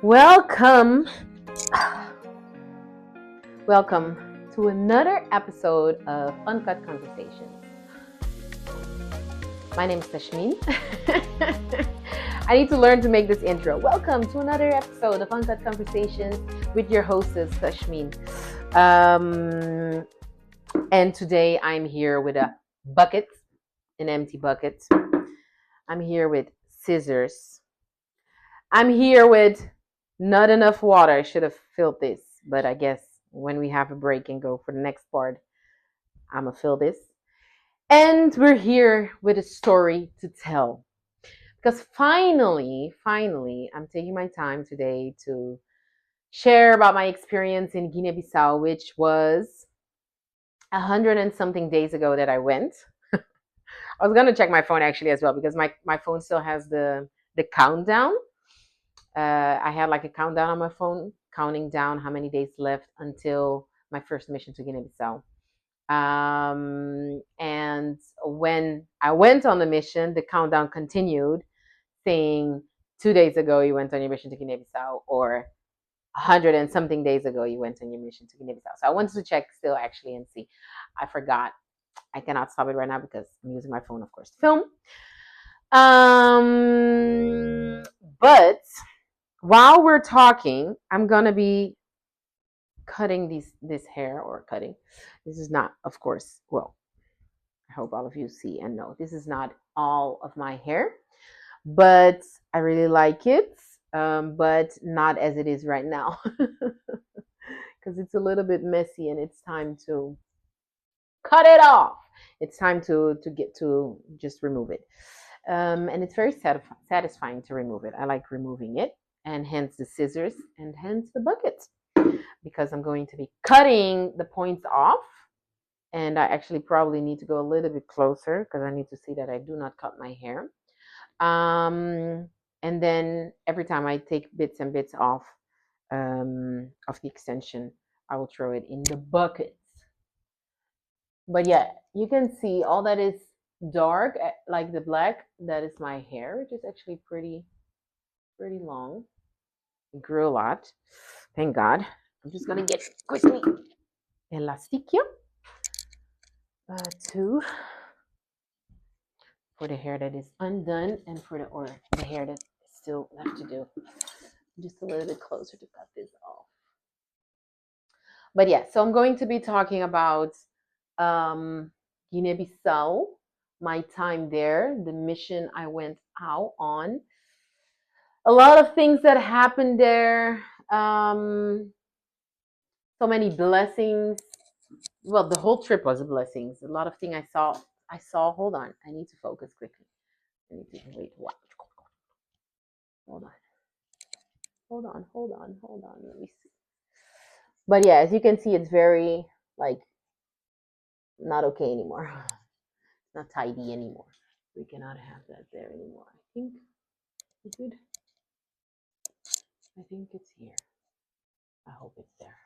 Welcome, welcome to another episode of Uncut Conversations. My name is Tashmness. I need to learn to make this intro. Welcome to another episode of Uncut Conversations with your hostess, Tashmness. And today I'm here with a bucket, an empty bucket. I'm here with scissors. I'm here with not enough water. I should have filled this, but I guess when we have a break and go for the next part, I'm gonna fill this. And we're here with a story to tell. Because finally, I'm taking my time today to share about my experience in Guinea Bissau, which was 100 and something days ago that I went. I was gonna check my phone actually as well because my phone still has the countdown. I had like a countdown on my phone, counting down how many days left until my first mission to Guinea-Bissau. And when I went on the mission, the countdown continued, saying 2 days ago you went on your mission to Guinea-Bissau, or 100 and something days ago you went on your mission to Guinea-Bissau. So I wanted to check still actually and see. I forgot. I cannot stop it right now because I'm using my phone, of course, to film. But while we're talking, I'm gonna be cutting this hair, or cutting. This is not, of course, well, I hope all of you see and know this is not all of my hair, but I really like it, but not as it is right now because it's a little bit messy and it's time to cut it off. It's time to get to just remove it, and it's very satisfying to remove it. I like removing it, and hence the scissors and hence the bucket, because I'm going to be cutting the points off. And I actually probably need to go a little bit closer because I need to see that I do not cut my hair. And then every time I take bits and bits off of the extension, I will throw it in the bucket. But yeah, you can see all that is dark, like the black, that is my hair, which is actually pretty long. It grew a lot, thank God. I'm just gonna get quickly elastic to for the hair that is undone and for the hair that is still left to do. Just a little bit closer to cut this off. But yeah, so I'm going to be talking about Guinea-Bissau, my time there, the mission I went out on, a lot of things that happened there, so many blessings. Well, the whole trip was a blessing. A lot of things I saw. Hold on, I need to focus quickly. I need to wait. What? Hold on. Let me see. But yeah, as you can see, it's very like not okay anymore. It's not tidy anymore. We cannot have that there anymore. I think we could. I think it's here. I hope it's there.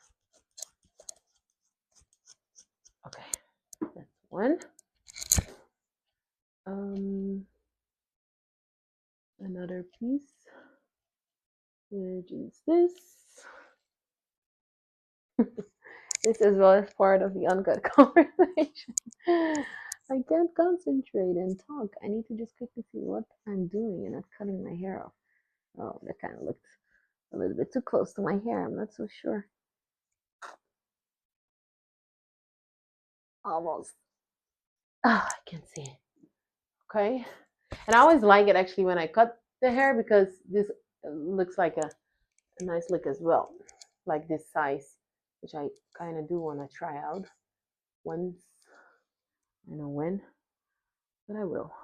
Okay, that's one. Another piece, which is this. This as well as part of the uncut conversation. I can't concentrate and talk. I need to just quickly see what I'm doing and not cutting my hair off. Oh, that kind of looked a little bit too close to my hair. I'm not so sure. Almost. Oh, I can see it. Okay. And I always like it actually when I cut the hair because this looks like a nice look as well. Like this size, which I kind of do want to try out once. I know when, but I will.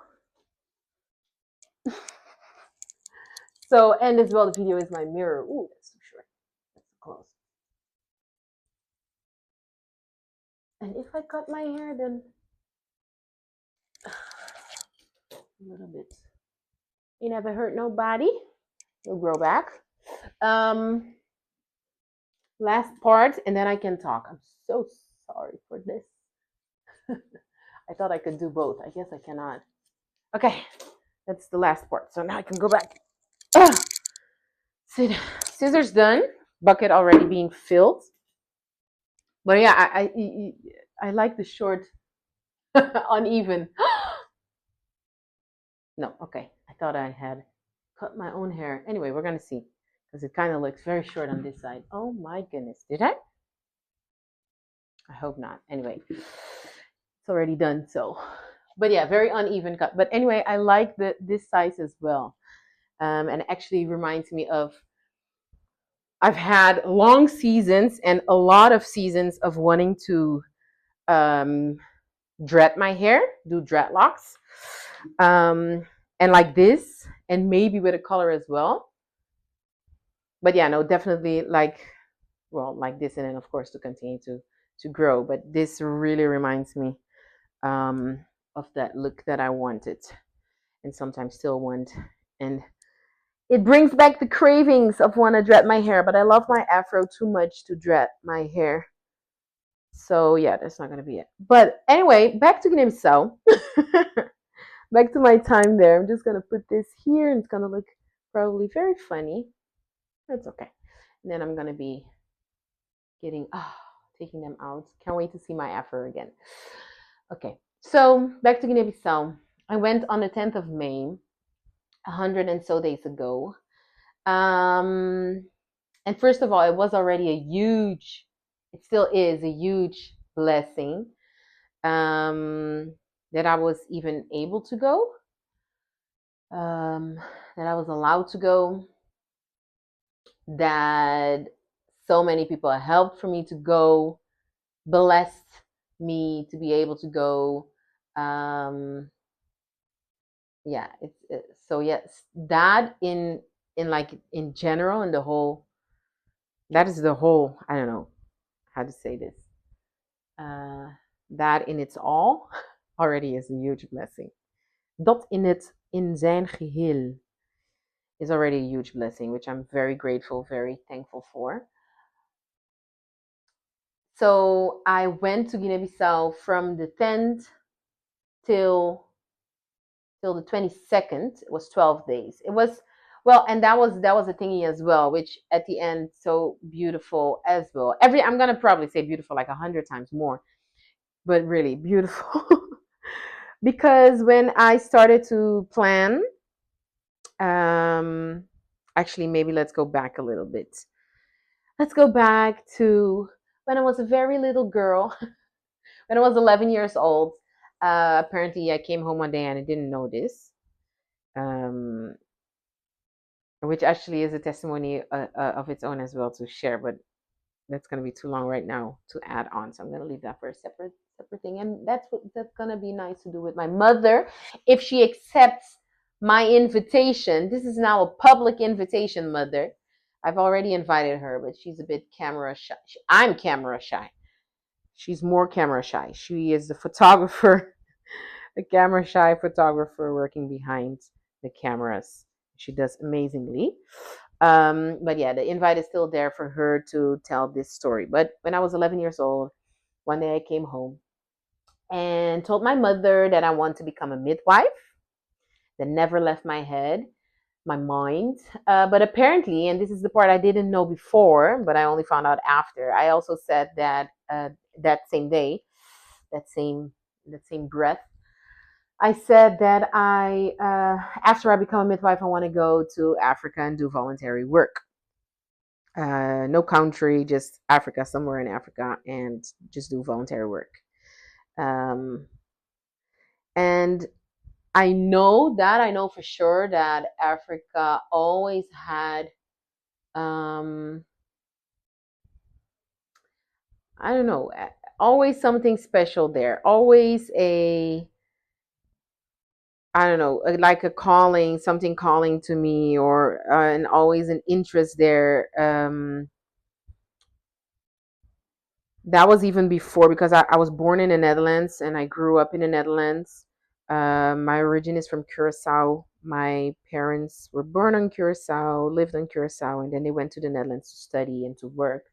So, and as well, the video is my mirror. Ooh, that's too short. That's too close. And if I cut my hair, then a little bit. You never hurt nobody. It'll grow back. Last part, and then I can talk. I'm so sorry for this. I thought I could do both. I guess I cannot. Okay, that's the last part. So now I can go back. Sit scissors done. Bucket already being filled. But yeah, I like the short, uneven. No, okay. I thought I had cut my own hair. Anyway, we're gonna see because it kind of looks very short on this side. Oh my goodness, did I? I hope not. Anyway, it's already done. So, but yeah, very uneven cut. But anyway, I like this size as well, and actually reminds me of I've had long seasons and a lot of seasons of wanting to um, dread my hair, do dreadlocks, and like this, and maybe with a color as well. But yeah, no, definitely like like this, and then of course to continue to grow. But this really reminds me of that look that I wanted, and sometimes still want, and it brings back the cravings of want to dread my hair. But I love my afro too much to dread my hair. So yeah, that's not gonna be it. But anyway, back to Guinea-Bissau. Back to my time there. I'm just gonna put this here, and it's gonna look probably very funny. That's okay. And then I'm gonna be getting taking them out. Can't wait to see my afro again. Okay, so back to Guinea-Bissau. I went on the 10th of May, 100 and so days ago. And first of all, it was already it still is a huge blessing that I was even able to go, that I was allowed to go, that so many people helped for me to go, blessed me to be able to go. Yeah, so yes, that in like in general, in the whole, that is the whole, I don't know how to say this. That in its all already is a huge blessing. Dat in zijn geheel is already a huge blessing, which I'm very grateful, very thankful for. So I went to Guinea-Bissau from the 10th till the 22nd. It was 12 days. It was, well, and that was a thingy as well, which at the end, so beautiful as well. I'm gonna probably say beautiful like 100 times more, but really beautiful. Because when I started to plan, actually, maybe let's go back a little bit. Let's go back to when I was a very little girl, when I was 11 years old. Apparently, I came home one day and I didn't know this, which actually is a testimony of its own as well to share. But that's going to be too long right now to add on, so I'm going to leave that for a separate thing. And that's going to be nice to do with my mother if she accepts my invitation. This is now a public invitation, Mother. I've already invited her, but she's a bit camera shy. I'm camera shy. She's more camera shy. She is the photographer, the camera shy photographer working behind the cameras. She does amazingly. But yeah, the invite is still there for her to tell this story. But when I was 11 years old, one day I came home and told my mother that I want to become a midwife. That never left my head, my mind. But apparently, and this is the part I didn't know before, but I only found out after, I also said that that same day, that same breath, I said that after I become a midwife, I want to go to Africa and do voluntary work. No country, just Africa, somewhere in Africa, and just do voluntary work. And I know for sure that Africa always had, I don't know, always something special there. Always I don't know, like a calling, something calling to me, or and always an interest there. That was even before, because I was born in the Netherlands and I grew up in the Netherlands. My origin is from Curacao. My parents were born on Curacao, lived on Curacao, and then they went to the Netherlands to study and to work.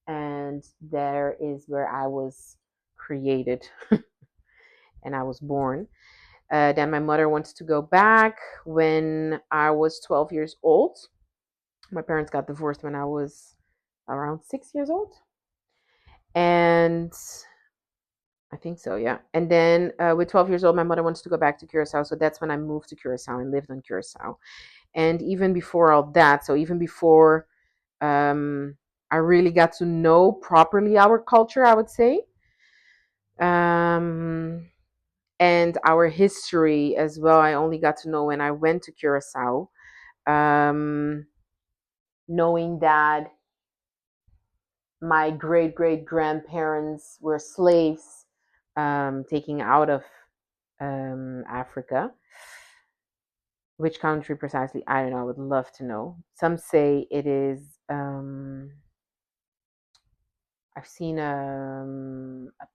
And there is where I was created and I was born. Then my mother wanted to go back when I was 12 years old. My parents got divorced when I was around 6 years old. And I think so, yeah. And then with 12 years old, my mother wants to go back to Curacao. So that's when I moved to Curacao and lived on Curacao. And even before all that, so even before I really got to know properly our culture, I would say, um, and our history as well, I only got to know when I went to Curacao, um, knowing that my great great grandparents were slaves taken out of Africa. Which country precisely? I don't know. I would love to know. Some say it is. I've seen a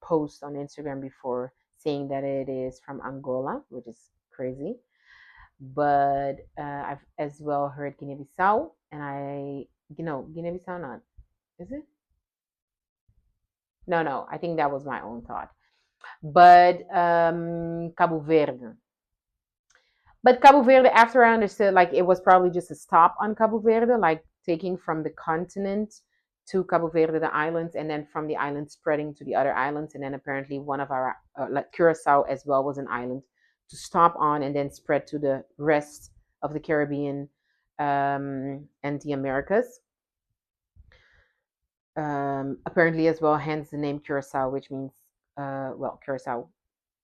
post on Instagram before saying that it is from Angola, which is crazy. But I've as well heard Guinea-Bissau, and Guinea-Bissau not, is it? No, no, I think that was my own thought. But Cabo Verde. But Cabo Verde, after I understood, like it was probably just a stop on Cabo Verde, like taking from the continent to Cabo Verde, the islands, and then from the islands spreading to the other islands. And then apparently one of our, like Curacao as well, was an island to stop on and then spread to the rest of the Caribbean and the Americas. Apparently as well, hence the name Curacao, which means, Curacao,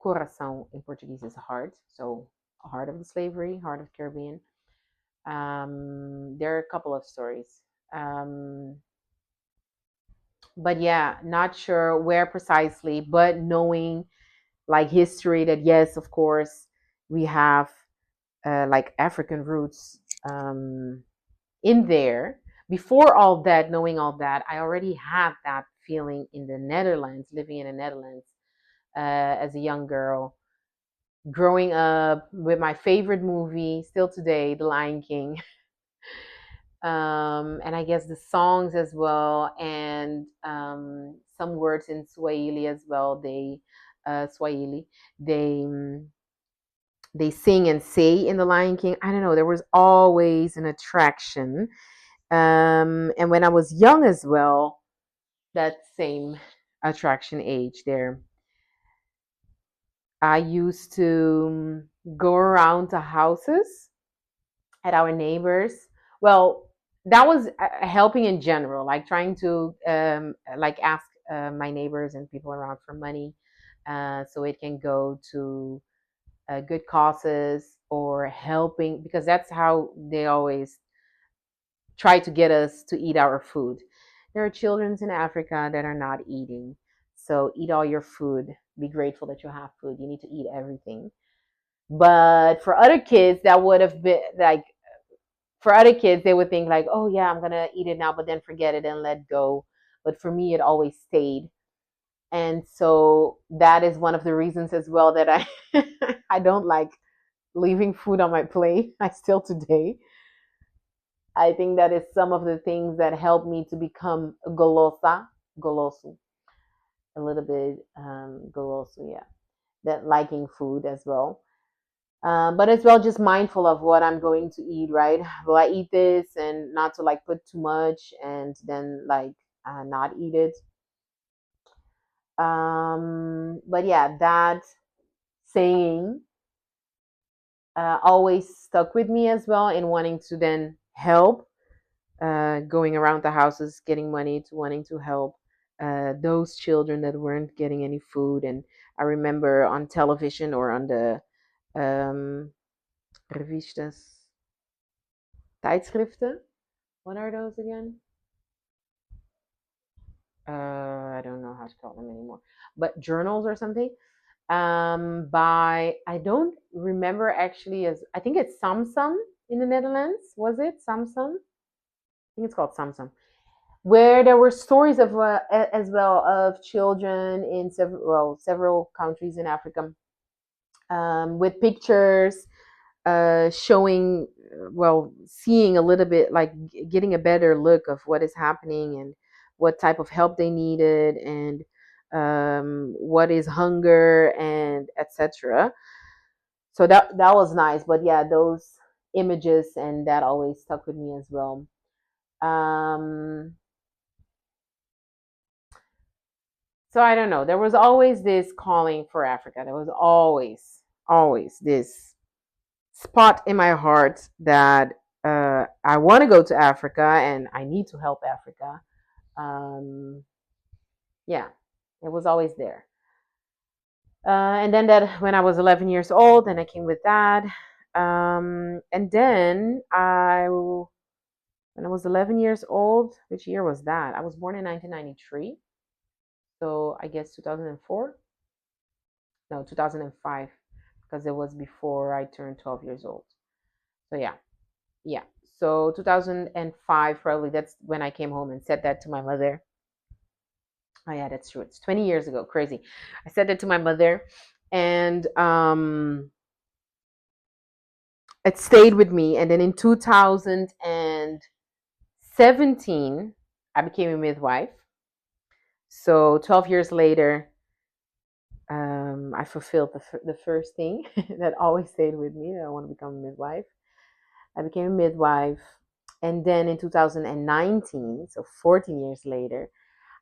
coração in Portuguese is heart. So heart of the slavery, heart of Caribbean. There are a couple of stories. But yeah, not sure where precisely, but knowing like history that yes, of course, we have like African roots in there. Before all that, knowing all that, I already had that feeling in the Netherlands, living in the Netherlands as a young girl, growing up with my favorite movie, still today, The Lion King. And I guess the songs as well, and some words in Swahili as well. Swahili, they they sing and say in The Lion King. I don't know. There was always an attraction, and when I was young as well, that same attraction age there. I used to go around to houses at our neighbors. Well, that was helping in general, like trying to like ask my neighbors and people around for money, so it can go to good causes or helping, because that's how they always try to get us to eat our food. There are children in Africa that are not eating, so eat all your food. Be grateful that you have food. You need to eat everything. But for other kids, that would have been like, for other kids, they would think like, oh yeah, I'm gonna eat it now, but then forget it and let go. But for me, it always stayed. And so that is one of the reasons as well that I I don't like leaving food on my plate. I still today. I think that is some of the things that helped me to become golosa, goloso, a little bit goloso, yeah. That liking food as well. But as well, just mindful of what I'm going to eat, right? Will I eat this, and not to like put too much and then like not eat it. But yeah, that saying always stuck with me as well, in wanting to then help, going around the houses, getting money, to wanting to help those children that weren't getting any food. And I remember on television or on the um, revistas, tijdschriften. What are those again? I don't know how to call them anymore, but journals or something. By, I don't remember actually, as I think it's Samsung in the Netherlands. Was it Samsung? I think it's called Samsung, where there were stories of as well of children in several countries in Africa, with pictures showing, seeing a little bit, like getting a better look of what is happening and what type of help they needed, and what is hunger, and etc. So that was nice. But yeah, those images and that always stuck with me as well. So I don't know. There was always this calling for Africa. There was always this spot in my heart that I want to go to Africa and I need to help Africa. Um, yeah, it was always there. And then that when I was 11 years old, then I came with dad. And then when I was 11 years old, which year was that? I was born in 1993. So I guess 2004? No, 2005, because it was before I turned 12 years old. So yeah. So 2005, probably that's when I came home and said that to my mother. Oh yeah, that's true. It's 20 years ago. Crazy. I said that to my mother, and it stayed with me. And then in 2017, I became a midwife. So 12 years later, I fulfilled the first thing that always stayed with me, that I want to become a midwife. I became a midwife. And then in 2019, so 14 years later,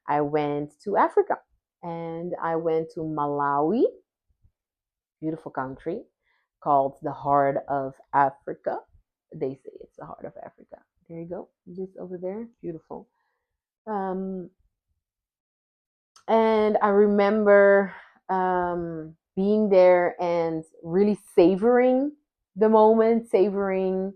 I went to Africa. And I went to Malawi, beautiful country, called the Heart of Africa. They say it's the heart of Africa. There you go. Just over there. Beautiful. Um, and I remember being there and really savoring the moment, savoring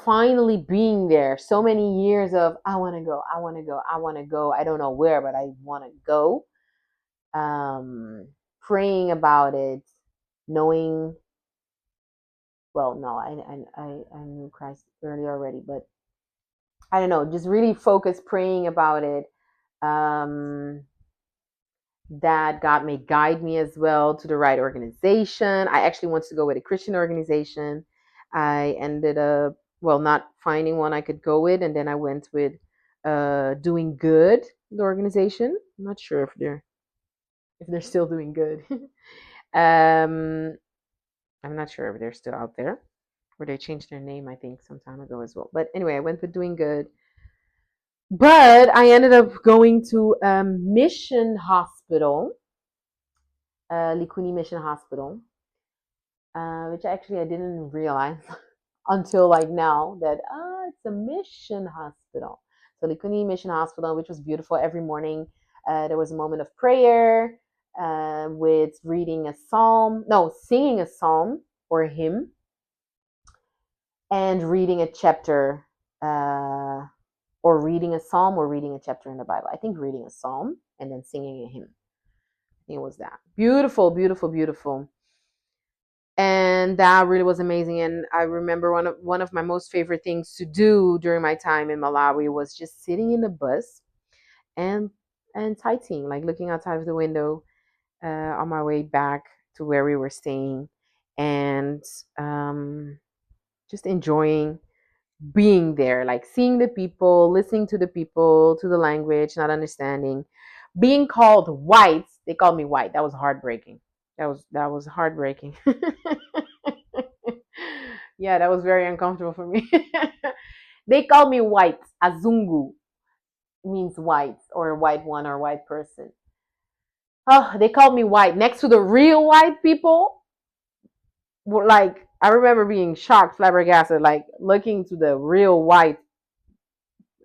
finally being there. So many years of I want to go, I want to go, I want to go. I don't know where, but I want to go. Praying about it, knowing. Well, no, I knew Christ early already, but I don't know. Just really focus praying about it. Um, that God may guide me as well to the right organization. I actually wanted to go with a Christian organization. I ended up, well, not finding one I could go with, and then I went with Doing Good, the organization. I'm not sure if they're still doing good. um, I'm not sure if they're still out there, or they changed their name, I think, some time ago as well. But anyway, I went with Doing Good. But I ended up going to a mission hospital, Likuni Mission Hospital, which actually I didn't realize until like now that it's a mission hospital. So Likuni Mission Hospital, which was beautiful. Every morning there was a moment of prayer with reading a psalm, no, singing a psalm or a hymn, and reading a chapter, or reading a psalm or reading a chapter in the Bible. I think reading a psalm and then singing a hymn. I think it was that. Beautiful, beautiful, beautiful. And that really was amazing. And I remember one of my most favorite things to do during my time in Malawi was just sitting in the bus and sightseeing, like looking outside of the window on my way back to where we were staying, and just enjoying being there, like seeing the people, listening to the people, to the language, not understanding, being called white. They called me white. That was heartbreaking. That was heartbreaking. Yeah, that was very uncomfortable for me. They called me white. Azungu means white, or a white one, or white person. Oh, they called me white next to the real white people. Like, I remember being shocked, flabbergasted, like looking to the real white,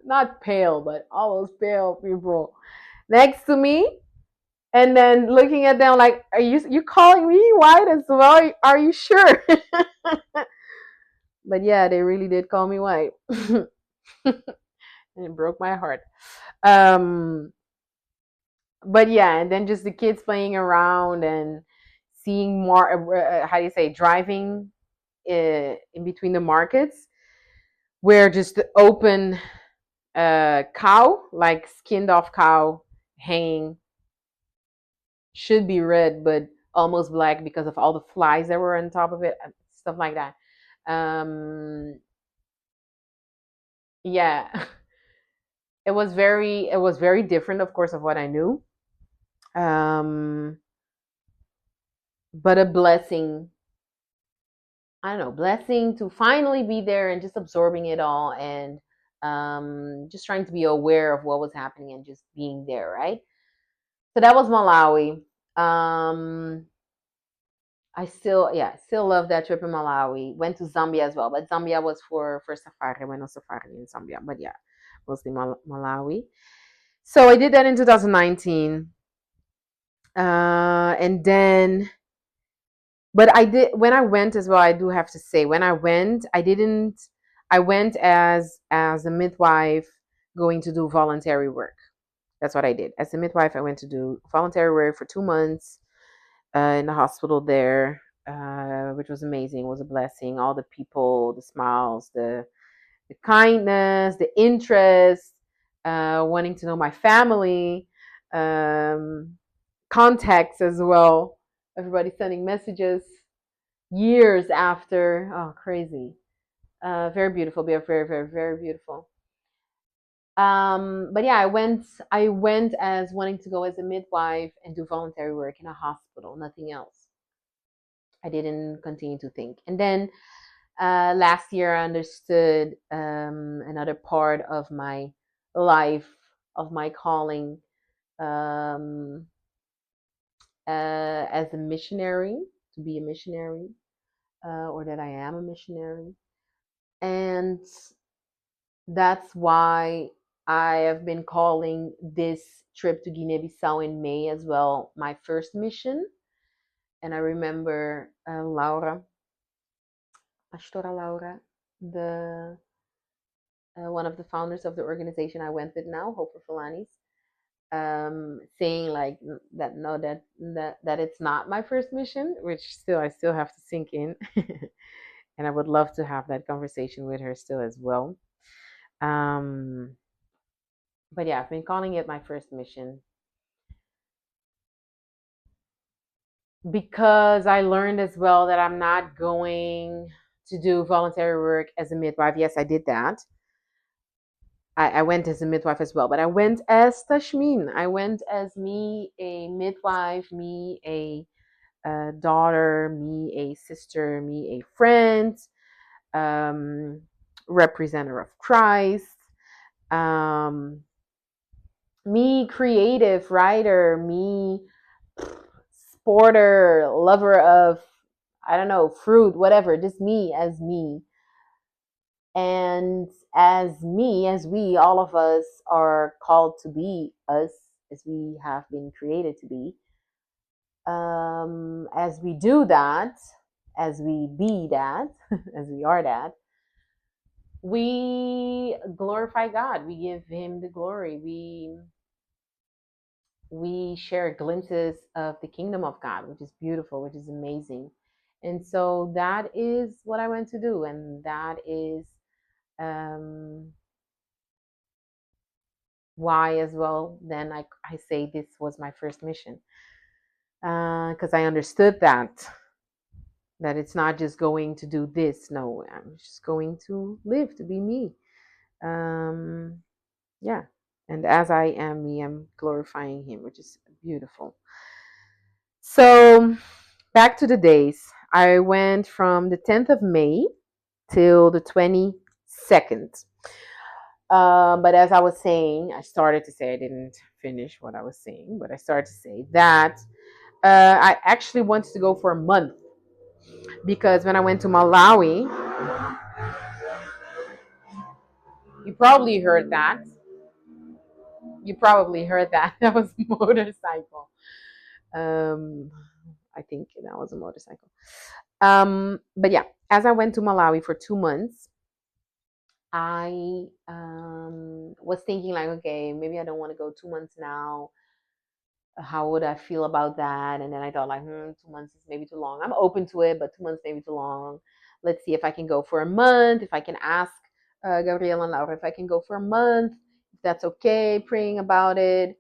not pale, but almost pale people next to me, and then looking at them like, "Are you calling me white as well? Are you sure?" But yeah, they really did call me white, and it broke my heart. Um, but yeah, and then just the kids playing around and seeing more. How do you say, driving in between the markets, where just the open cow, like skinned off cow, hanging, should be red but almost black because of all the flies that were on top of it, stuff like that. um yeah. It was very different, of course, of what I knew, um but a blessing. I don't know, blessing to finally be there and just absorbing it all, and just trying to be aware of what was happening and just being there, right? So that was Malawi. Um, I still, yeah, still love that trip in Malawi. Went to Zambia as well, but Zambia was for safari. I went on safari in Zambia, but yeah, mostly Malawi. So I did that in 2019, and then, but I did when I went as well. I do have to say, when I went, I didn't. I went as a midwife going to do voluntary work. That's what I did. As a midwife, I went to do voluntary work for 2 months in the hospital there, which was amazing. It was a blessing. All the people, the smiles, the kindness, the interest, wanting to know my family, um, contacts as well. Everybody sending messages years after. Oh, crazy. Very beautiful. Very, very, very beautiful. But yeah, I went as wanting to go as a midwife and do voluntary work in a hospital, nothing else. I didn't continue to think. And then last year I understood another part of my life, of my calling, um, as a missionary, to be a missionary, or that I am a missionary. And that's why I have been calling this trip to Guinea Bissau in May as well my first mission. And I remember Laura, Pastora Laura, the one of the founders of the organization I went with now, Hope for Fulanis, saying like that no, that it's not my first mission, which still I still have to sink in, and I would love to have that conversation with her still as well. Um, but yeah, I've been calling it my first mission because I learned as well that I'm not going to do voluntary work as a midwife. Yes, I did that. I went as a midwife as well, but I went as Tashmeen. I went as me, a midwife, me, a daughter, me, a sister, me, a friend, um, representative of Christ, um, me, creative writer, me, sporter, lover of, I don't know, fruit, whatever, just me as me. And as me, as we, all of us are called to be us, as we have been created to be. As we do that, as we be that, as we are that, we glorify God. We give Him the glory. We share glimpses of the kingdom of God, which is beautiful, which is amazing. And so that is what I went to do, and that is um, why as well. Then I say this was my first mission because I understood that it's not just going to do this. No, I'm just going to live to be me. Um, yeah, and as I am me, I'm glorifying Him, which is beautiful. So back to the days. I went from the 10th of May till the 22nd. But as I was saying, I started to say, I didn't finish what I was saying, but I started to say that I actually wanted to go for a month because when I went to Malawi, you probably heard that. You probably heard that. That was a motorcycle. Um, I think that was a motorcycle. But yeah, as I went to Malawi for 2 months, I was thinking like, okay, maybe I don't want to go 2 months now. How would I feel about that? And then I thought like, 2 months is maybe too long. I'm open to it, but 2 months maybe too long. Let's see if I can go for a month. If I can ask Gabrielle and Laura if I can go for a month, if that's okay. Praying about it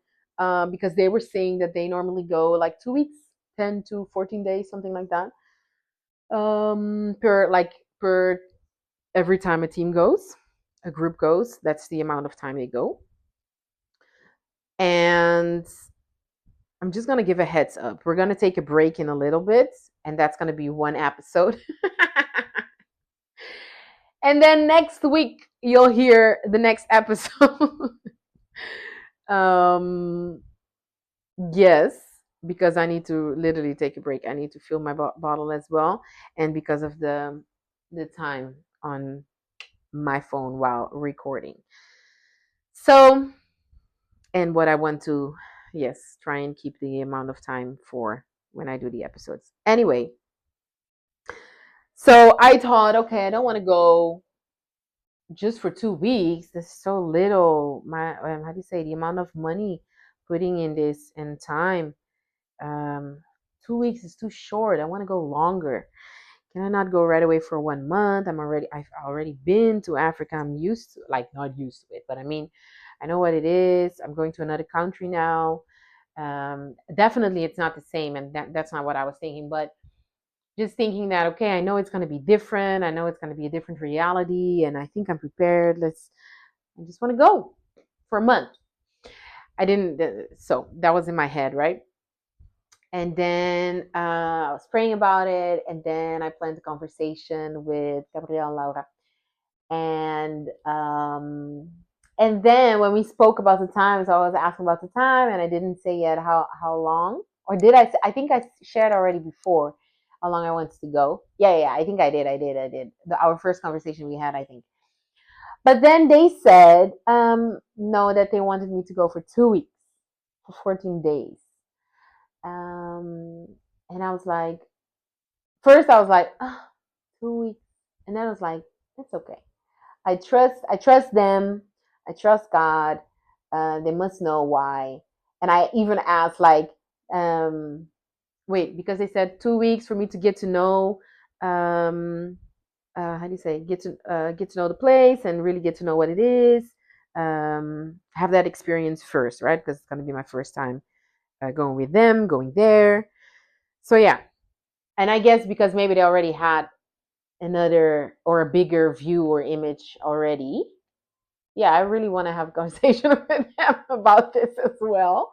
because they were saying that they normally go like 2 weeks, 10 to 14 days, something like that. Per every time a team goes, a group goes, that's the amount of time they go. And I'm just going to give a heads up. We're going to take a break in a little bit, and that's going to be one episode. And then next week you'll hear the next episode. um yes, because I need to literally take a break. I need to fill my bottle as well, and because of the time on my phone while recording. So, and what I want to, yes, try and keep the amount of time for when I do the episodes. Anyway, so I thought, okay, I don't want to go just for 2 weeks. That's so little. My how do you say, the amount of money putting in this and time. Um, 2 weeks is too short. I want to go longer. Can I not go right away for 1 month? I've already been to Africa. I'm used to, like, not used to it, but I mean, I know what it is. I'm going to another country now. Definitely it's not the same, and that's not what I was thinking, but just thinking that, okay, I know it's going to be different. I know it's going to be a different reality, and I think I'm prepared. I just want to go for a month. I didn't, so that was in my head, right? And then I was praying about it, and then I planned a conversation with Gabrielle and Laura. And then when we spoke about the times, I was asking about the time, and I didn't say yet how long, or did I? I think I shared already before how long I wanted to go. Yeah. I think I did. Our first conversation we had, I think. But then they said no, that they wanted me to go for 2 weeks, for 14 days. And I was like, first I was like, 2 weeks, and then I was like, it's okay. I trust them. I trust God. They must know why. And I even asked, like, um, wait, because they said 2 weeks for me to get to know, how do you say, get to know the place and really get to know what it is. Have that experience first, right? Because it's gonna be my first time going with them, going there. So yeah, and I guess because maybe they already had another or a bigger view or image already. Yeah, I really want to have a conversation with them about this as well.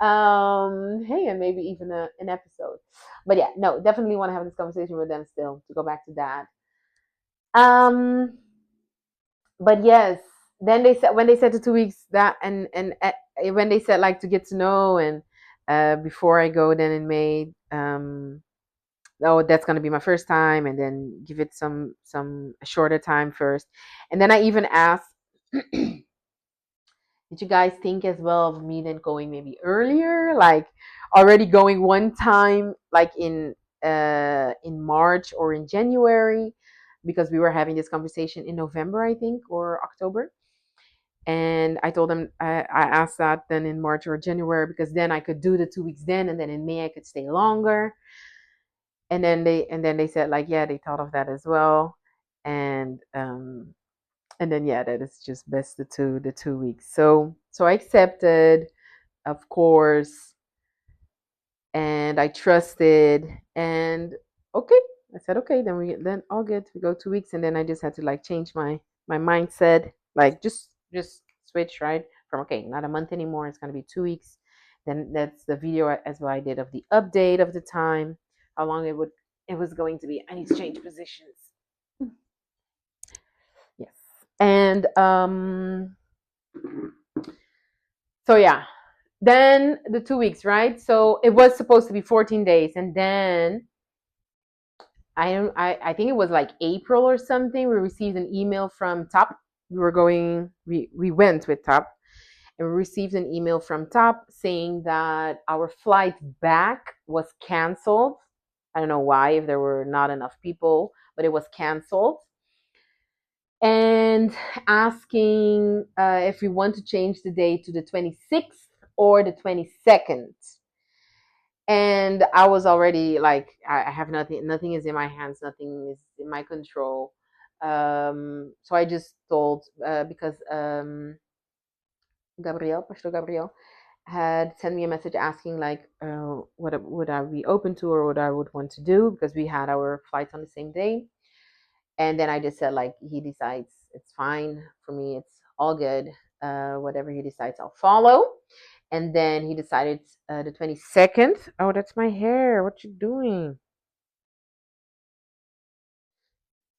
Hey, and maybe even an episode. But yeah, no, definitely want to have this conversation with them still, to go back to that. Um, but yes, then they said, when they said the 2 weeks, that, and when they said, like, to get to know, and before I go then in May, oh, that's going to be my first time, and then give it some shorter time first. And then I even asked, did you guys think as well of me then going maybe earlier, like already going one time, like in March or in January, because we were having this conversation in November, I think, or October. And I told them, I asked that then in March or January, because then I could do the 2 weeks then, and then in May I could stay longer. And then they said, like, yeah, they thought of that as well. And then, yeah, that is just best the 2 weeks. So I accepted, of course, and I trusted, and okay, I said, okay, then all good, we go 2 weeks. And then I just had to, like, change my mindset, like, just switch, right, from, okay, not a month anymore, it's going to be 2 weeks. Then that's the video as well I did of the update of the time, how long it was going to be. I need to change positions. Yes. And so yeah, then the 2 weeks, right? So it was supposed to be 14 days, and then I think it was like April or something. We received an email from Top. We went with Top, and we received an email from Top saying that our flight back was canceled. I don't know why, if there were not enough people, but it was canceled. And asking if we want to change the date to the 26th or the 22nd. And I was already like, I have nothing is in my hands, nothing is in my control. So I just told, because Pastor Gabriel had sent me a message asking, like, what would I be open to, or what I would want to do, because we had our flights on the same day. And then I just said, like, he decides, it's fine for me, it's all good. Whatever he decides, I'll follow. And then he decided the 22nd. Oh, that's my hair. What you doing?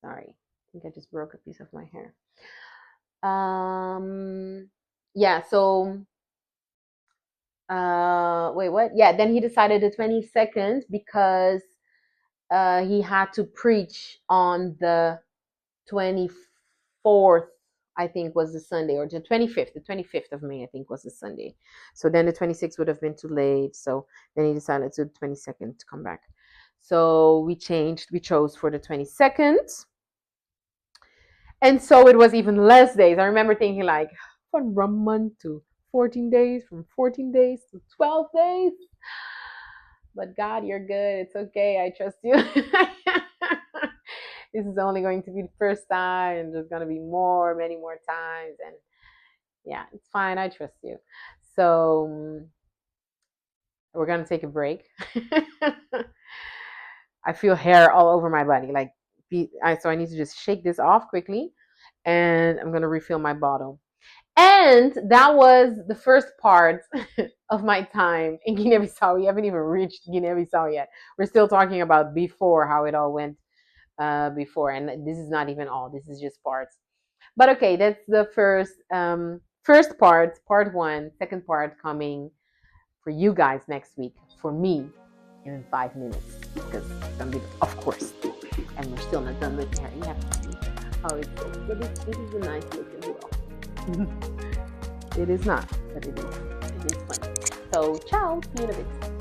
Sorry. think I just broke a piece of my hair. Yeah, so wait, what? Yeah, then he decided the 22nd because he had to preach on the 24th, I think was the Sunday, or the 25th of May, I think was the Sunday. So then the 26th would have been too late. So then he decided to the 22nd to come back. So we chose for the 22nd. And so it was even less days. I remember thinking like, from a month to 14 days, from 14 days to 12 days. But God, you're good. It's okay. I trust you. This is only going to be the first time, and there's going to be many more times. And yeah, it's fine. I trust you. So we're going to take a break. I feel hair all over my body. So I need to just shake this off quickly, and I'm going to refill my bottle. And that was the first part of my time in Guinea Bissau. We haven't even reached Guinea Bissau yet. We're still talking about before, how it all went before. And this is not even all. This is just parts. But okay, that's the first part one. Second part coming for you guys next week. For me, in 5 minutes. Because of course. And we're still not done with the hair. You have to see how it goes. But this is a nice look as well. It is not, but it is. It is fun. So, ciao. See you in a bit.